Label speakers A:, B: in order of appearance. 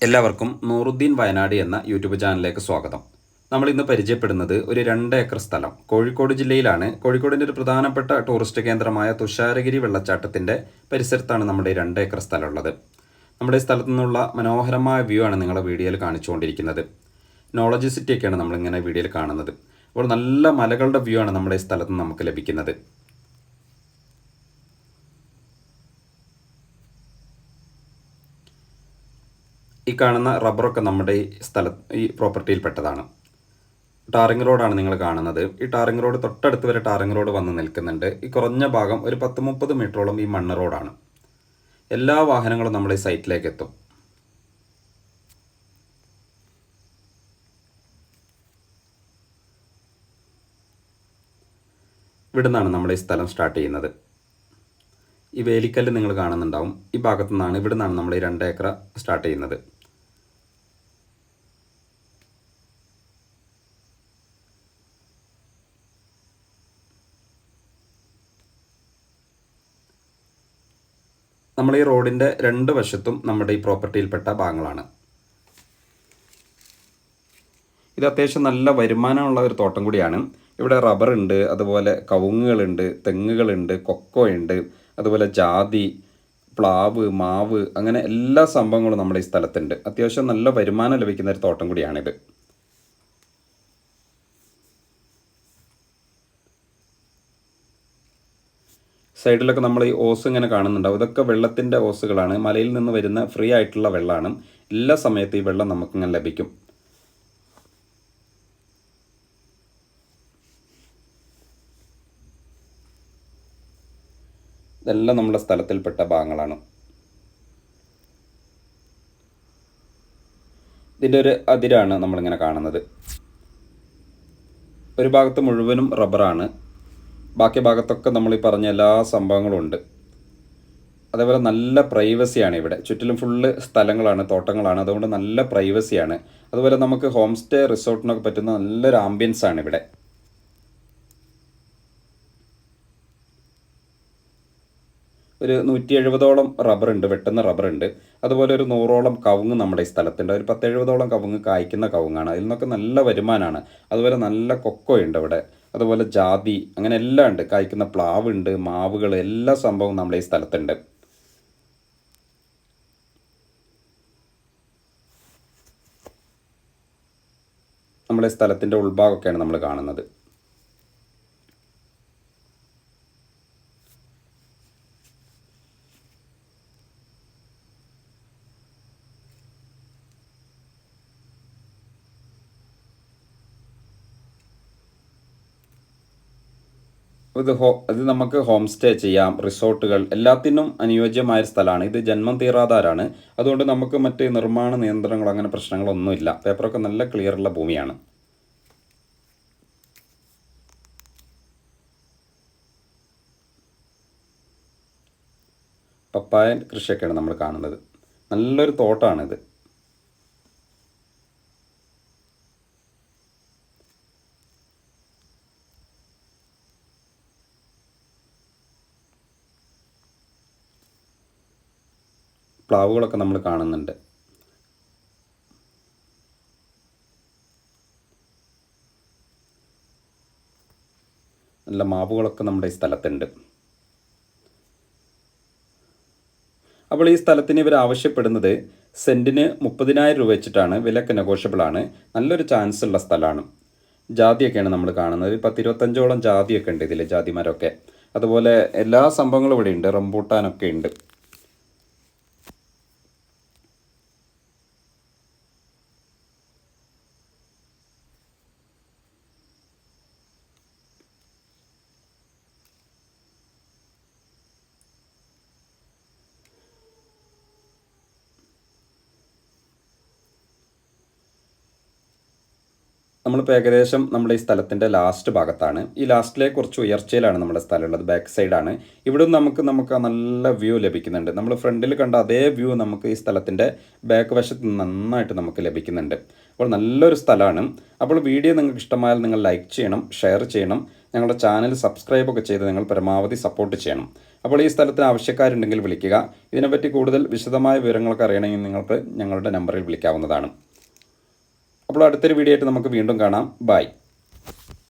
A: എല്ലാവർക്കും നൂറുദ്ദീൻ വയനാട് എന്ന യൂട്യൂബ് ചാനലിലേക്ക് സ്വാഗതം. നമ്മൾ ഇന്ന് പരിചയപ്പെടുന്നത് ഒരു 2 ഏക്കർ സ്ഥലം കോഴിക്കോട് ജില്ലയിലാണ്. കോഴിക്കോടിൻ്റെ ഒരു പ്രധാനപ്പെട്ട ടൂറിസ്റ്റ് കേന്ദ്രമായ തുഷാരഗിരി വെള്ളച്ചാട്ടത്തിൻ്റെ പരിസരത്താണ് നമ്മുടെ 2 ഏക്കർ സ്ഥലമുള്ളത്. നമ്മുടെ ഈ സ്ഥലത്തു നിന്നുള്ള മനോഹരമായ വ്യൂ ആണ് നിങ്ങളെ വീഡിയോയിൽ കാണിച്ചുകൊണ്ടിരിക്കുന്നത്. നോളജ് സിറ്റിയൊക്കെയാണ് നമ്മളിങ്ങനെ വീഡിയോയിൽ കാണുന്നത്. അപ്പോൾ നല്ല മലകളുടെ വ്യൂ ആണ് നമ്മുടെ ഈ സ്ഥലത്ത് നിന്ന് നമുക്ക് ലഭിക്കുന്നത്. ഈ കാണുന്ന റബ്ബറൊക്കെ നമ്മുടെ ഈ പ്രോപ്പർട്ടിയിൽപ്പെട്ടതാണ്. ടാറിങ് റോഡാണ് നിങ്ങൾ കാണുന്നത്. ഈ ടാറിങ് റോഡ് തൊട്ടടുത്ത് വരെ ടാറിങ് റോഡ് വന്ന് നിൽക്കുന്നുണ്ട്. ഈ കുറഞ്ഞ ഭാഗം ഒരു 10-30 മീറ്ററോളം ഈ മണ്ണ് റോഡാണ്. എല്ലാ വാഹനങ്ങളും നമ്മുടെ ഈ സൈറ്റിലേക്ക് എത്തും. ഇവിടെ നിന്നാണ് നമ്മുടെ ഈ സ്ഥലം സ്റ്റാർട്ട് ചെയ്യുന്നത്. ഈ വേലിക്കല്ല് നിങ്ങൾ കാണുന്നുണ്ടാവും. ഈ ഭാഗത്തു നിന്നാണ്, ഇവിടെ നിന്നാണ് നമ്മൾ ഈ 2 ഏക്കർ സ്റ്റാർട്ട് ചെയ്യുന്നത്. നമ്മൾ ഈ റോഡിൻ്റെ 2 വശത്തും നമ്മുടെ ഈ പ്രോപ്പർട്ടിയിൽപ്പെട്ട ഭാഗങ്ങളാണ്. ഇത് അത്യാവശ്യം നല്ല വരുമാനമുള്ള ഒരു തോട്ടം കൂടിയാണ്. ഇവിടെ റബ്ബറുണ്ട്, അതുപോലെ കവുങ്ങുകളുണ്ട്, തെങ്ങുകളുണ്ട്, കൊക്കോ ഉണ്ട്, അതുപോലെ ജാതി, പ്ലാവ്, മാവ്, അങ്ങനെ എല്ലാ സംഭവങ്ങളും നമ്മുടെ ഈ സ്ഥലത്തുണ്ട്. അത്യാവശ്യം നല്ല വരുമാനം ലഭിക്കുന്ന ഒരു തോട്ടം കൂടിയാണിത്. സൈഡിലൊക്കെ നമ്മൾ ഈ ഓസ് ഇങ്ങനെ കാണുന്നുണ്ടാവും. ഇതൊക്കെ വെള്ളത്തിൻ്റെ ഓസുകളാണ്. മലയിൽ നിന്ന് വരുന്ന ഫ്രീ ആയിട്ടുള്ള വെള്ളമാണ്. എല്ലാ സമയത്തും ഈ വെള്ളം നമുക്കിങ്ങനെ ലഭിക്കും. ഇതെല്ലാം നമ്മുടെ സ്ഥലത്തിൽപ്പെട്ട ഭാഗങ്ങളാണ്. ഇതിൻ്റെ ഒരു അതിരാണ് നമ്മളിങ്ങനെ കാണുന്നത്. ഒരു ഭാഗത്ത് മുഴുവനും റബ്ബറാണ്. ബാക്കി ഭാഗത്തൊക്കെ നമ്മൾ ഈ പറഞ്ഞ എല്ലാ സംഭവങ്ങളും ഉണ്ട്. അതേപോലെ നല്ല പ്രൈവസിയാണ് ഇവിടെ. ചുറ്റിലും ഫുള്ള് സ്ഥലങ്ങളാണ്, തോട്ടങ്ങളാണ്. അതുകൊണ്ട് നല്ല പ്രൈവസിയാണ്. അതുപോലെ നമുക്ക് ഹോം സ്റ്റേ റിസോർട്ടിനൊക്കെ പറ്റുന്ന നല്ലൊരു ആംബിയൻസ് ആണ് ഇവിടെ. ഒരു 170ഓളം റബ്ബറുണ്ട്, വെട്ടുന്ന റബ്ബറുണ്ട്. അതുപോലെ ഒരു 100ഓളം കവുങ്ങ് നമ്മുടെ ഈ സ്ഥലത്തുണ്ട്. ഒരു 10-70ഓളം കവുങ്ങ് കായ്ക്കുന്ന കവുങ്ങാണ്. അതിൽ നിന്നൊക്കെ നല്ല വരുമാനമാണ്. അതുപോലെ നല്ല കൊക്കോ ഉണ്ട് ഇവിടെ. അതുപോലെ ജാതി, അങ്ങനെ എല്ലാം ഉണ്ട്. കായ്ക്കുന്ന പ്ലാവ് ഉണ്ട്, മാവുകൾ, എല്ലാ സംഭവവും നമ്മുടെ ഈ സ്ഥലത്തുണ്ട്. നമ്മുടെ സ്ഥലത്തിൻ്റെ ഉൾഭാഗമൊക്കെയാണ് നമ്മൾ കാണുന്നത്. ഇത് നമുക്ക് ഹോം സ്റ്റേ ചെയ്യാം, റിസോർട്ടുകൾ, എല്ലാത്തിനും അനുയോജ്യമായ സ്ഥലമാണ്. ഇത് ജന്മം തീറാധാരാണ്. അതുകൊണ്ട് നമുക്ക് മറ്റ് നിർമ്മാണ നിയന്ത്രണങ്ങളോ അങ്ങനെ പ്രശ്നങ്ങളൊന്നുമില്ല. പേപ്പറൊക്കെ നല്ല ക്ലിയറുള്ള ഭൂമിയാണ്. പപ്പായ കൃഷിയൊക്കെയാണ് നമ്മൾ കാണുന്നത്. നല്ലൊരു തോട്ടമാണിത്. പ്ലാവുകളൊക്കെ നമ്മൾ കാണുന്നുണ്ട്. നല്ല മാവുകളൊക്കെ നമ്മുടെ ഈ സ്ഥലത്തുണ്ട്. അപ്പോൾ ഈ സ്ഥലത്തിന് ഇവർ ആവശ്യപ്പെടുന്നത് സെൻറ്റിന് 30,000 രൂപ വെച്ചിട്ടാണ്. വിലക്ക് നെഗോഷ്യബിളാണ്. നല്ലൊരു ചാൻസ് ഉള്ള സ്ഥലമാണ്. ജാതിയൊക്കെയാണ് നമ്മൾ കാണുന്നത്. 10-25ഓളം ജാതിയൊക്കെ ഉണ്ട് ഇതിൽ, ജാതിമരമൊക്കെ. അതുപോലെ എല്ലാ സംഭവങ്ങളും ഇവിടെ ഉണ്ട്. റംബൂട്ടാനൊക്കെ ഉണ്ട്. നമ്മളിപ്പോൾ ഏകദേശം നമ്മുടെ ഈ സ്ഥലത്തിൻ്റെ ലാസ്റ്റ് ഭാഗത്താണ്. ഈ ലാസ്റ്റിലേക്ക് കുറച്ച് ഉയർച്ചയിലാണ് നമ്മുടെ സ്ഥലമുള്ളത്. ബാക്ക് സൈഡാണ്. ഇവിടെ നമുക്ക് നല്ല വ്യൂ ലഭിക്കുന്നുണ്ട്. നമ്മൾ ഫ്രണ്ടിൽ കണ്ട അതേ വ്യൂ നമുക്ക് ഈ സ്ഥലത്തിൻ്റെ ബാക്ക് വശത്ത് നന്നായിട്ട് നമുക്ക് ലഭിക്കുന്നുണ്ട്. അപ്പോൾ നല്ലൊരു സ്ഥലമാണ്. അപ്പോൾ വീഡിയോ നിങ്ങൾക്ക് ഇഷ്ടമായാൽ നിങ്ങൾ ലൈക്ക് ചെയ്യണം, ഷെയർ ചെയ്യണം. ഞങ്ങളുടെ ചാനൽ സബ്സ്ക്രൈബൊക്കെ ചെയ്ത് നിങ്ങൾ പരമാവധി സപ്പോർട്ട് ചെയ്യണം. അപ്പോൾ ഈ സ്ഥലത്തിന് ആവശ്യക്കാരുണ്ടെങ്കിൽ വിളിക്കുക. ഇതിനെപ്പറ്റി കൂടുതൽ വിശദമായ വിവരങ്ങളൊക്കെ അറിയണമെങ്കിൽ നിങ്ങൾക്ക് ഞങ്ങളുടെ നമ്പറിൽ വിളിക്കാവുന്നതാണ്. അപ്പോൾ അടുത്തൊരു വീഡിയോ ആയിട്ട് നമുക്ക് വീണ്ടും കാണാം. ബൈ.